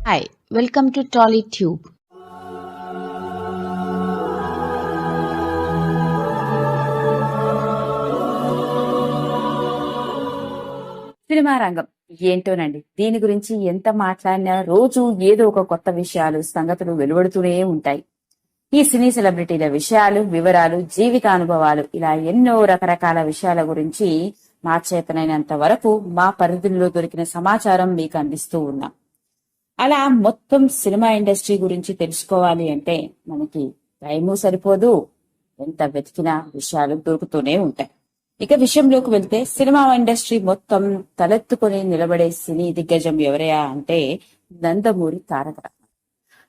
Hi, welcome to TollyTube. Cinema రంగం ఏంటోనండి. దీని గురించి ఎంత మాట్లాడినా రోజు ఏదో ఒక కొత్త విషయాలు, సంగతులు వెలువడుతూనే ఉంటాయి. ఈ సినీ సెలబ్రిటీల విషయాలు, వివరాలు, జీవితానుభవాలు ఇలా ఎన్నో రకరకాల విషయాల గురించి మా చేతనైనంత వరకు మా పరిధిలో దొరికిన సమాచారం మీకు అందిస్తూ ఉన్నాం. అలా మొత్తం సినిమా ఇండస్ట్రీ గురించి తెలుసుకోవాలి అంటే మనకి టైము సరిపోదు, ఎంత వెతికినా విషయాలు దొరుకుతూనే ఉంటాయి. ఇక విషయంలోకి వెళ్తే సినిమా ఇండస్ట్రీ మొత్తం తలెత్తుకొని నిలబడే సినీ దిగ్గజం ఎవరయ్యా అంటే నందమూరి తారక రామారావు.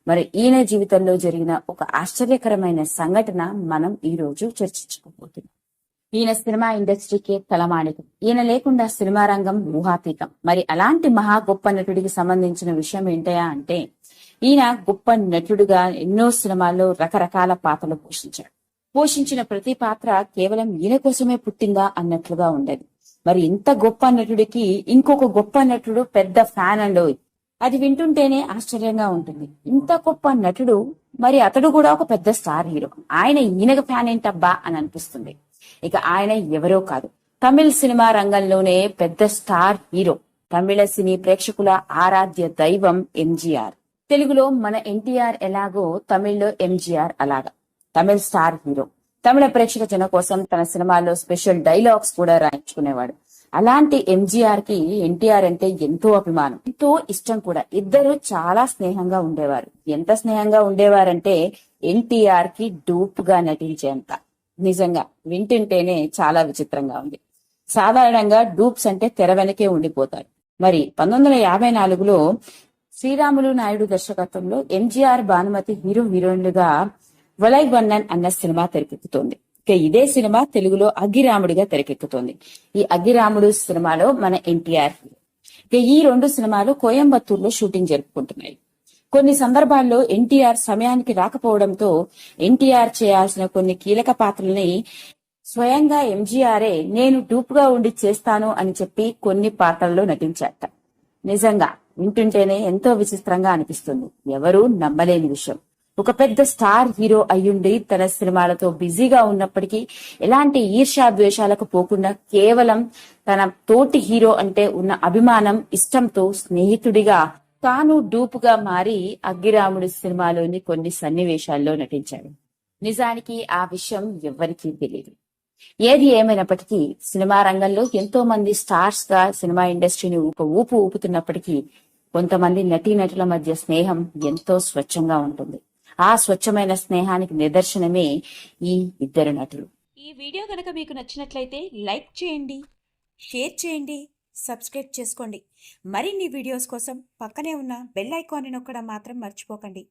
మరి ఈయన జీవితంలో జరిగిన ఒక ఆశ్చర్యకరమైన సంఘటన మనం ఈ రోజు చర్చించుకోబోతున్నాం. ఈయన సినిమా ఇండస్ట్రీకే తలమానికం. ఈయన లేకుండా సినిమా రంగం ఊహాతీతం. మరి అలాంటి మహా గొప్ప నటుడికి సంబంధించిన విషయం ఏంటయా అంటే ఈయన గొప్ప నటుడుగా ఎన్నో సినిమాల్లో రకరకాల పాత్రలు పోషించిన ప్రతి పాత్ర కేవలం ఈయన కోసమే పుట్టిందా అన్నట్లుగా ఉండేది. మరి ఇంత గొప్ప నటుడికి ఇంకొక గొప్ప నటుడు పెద్ద ఫ్యాన్ అండో. అది వింటుంటేనే ఆశ్చర్యంగా ఉంటుంది. ఇంత గొప్ప నటుడు, మరి అతడు కూడా ఒక పెద్ద స్టార్ హీరో. ఆయన ఈయనకు ఫ్యాన్ ఏంటబ్బా అని అనిపిస్తుంది. ఇక ఆయన ఎవరో కాదు, తమిళ సినిమా రంగంలోనే పెద్ద స్టార్ హీరో, తమిళ సినీ ప్రేక్షకుల ఆరాధ్య దైవం ఎంజీఆర్. తెలుగులో మన ఎన్టీఆర్ ఎలాగో తమిళ్లో ఎంజీఆర్ అలాగా. తమిళ స్టార్ హీరో, తమిళ ప్రేక్షక జన కోసం తన సినిమాల్లో స్పెషల్ డైలాగ్స్ కూడా రాయించుకునేవాడు. అలాంటి ఎంజీఆర్ కి ఎన్టీఆర్ అంటే ఎంతో అభిమానం, ఎంతో ఇష్టం కూడా. ఇద్దరు చాలా స్నేహంగా ఉండేవారు. ఎంత స్నేహంగా ఉండేవారంటే ఎన్టీఆర్ కి డూప్ గా నటించేంత. నిజంగా వింటుంటేనే చాలా విచిత్రంగా ఉంది. సాధారణంగా డూప్స్ అంటే తెర వెనకే ఉండిపోతారు. మరి 1954లో శ్రీరాములు నాయుడు దర్శకత్వంలో ఎంజీఆర్, భానుమతి హీరోయిన్లుగా వలై వన్నన్ అన్న సినిమా తెరకెక్కుతోంది. ఇక ఇదే సినిమా తెలుగులో అగ్గిరాముడిగా తెరకెక్కుతోంది. ఈ అగ్గిరాముడు సినిమాలో మన ఎన్టీఆర్. ఇక ఈ రెండు సినిమాలు కోయంబత్తూరులో షూటింగ్ జరుపుకుంటున్నాయి. కొన్ని సందర్భాల్లో ఎన్టీఆర్ సమయానికి రాకపోవడంతో ఎన్టీఆర్ చేయాల్సిన కొన్ని కీలక పాత్రల్ని స్వయంగా ఎంజీఆరే నేను డూప్గా ఉండి చేస్తాను అని చెప్పి కొన్ని పాత్రల్లో నటించాట. నిజంగా వింటుంటేనే ఎంతో విచిత్రంగా అనిపిస్తుంది. ఎవరూ నమ్మలేని విషయం. ఒక పెద్ద స్టార్ హీరో అయ్యుండి తన సినిమాలతో బిజీగా ఉన్నప్పటికీ ఎలాంటి ఈర్ష్యాద్వేషాలకు పోకుండా కేవలం తన తోటి హీరో అంటే ఉన్న అభిమానం, ఇష్టంతో స్నేహితుడిగా తాను డూపుగా మారి అగ్గిరాముడి సినిమాలోని కొన్ని సన్నివేశాల్లో నటించాడు. నిజానికి ఆ విషయం ఎవ్వరికీ తెలియదు. ఏది ఏమైనప్పటికీ సినిమా రంగంలో ఎంతో మంది స్టార్స్ గా సినిమా ఇండస్ట్రీని ఊపు ఊపుతున్నప్పటికీ కొంతమంది నటీనటుల మధ్య స్నేహం ఎంతో స్వచ్ఛంగా ఉంటుంది. ఆ స్వచ్ఛమైన స్నేహానికి నిదర్శనమే ఈ ఇద్దరు నటులు. ఈ వీడియో కనుక మీకు నచ్చినట్లయితే లైక్ చేయండి, షేర్ చేయండి, సబ్స్క్రైబ్ చేసుకోండి. మరిన్ని వీడియోస్ కోసం పక్కనే ఉన్న బెల్ ఐకాన్ని నొక్కడం మాత్రం మర్చిపోకండి.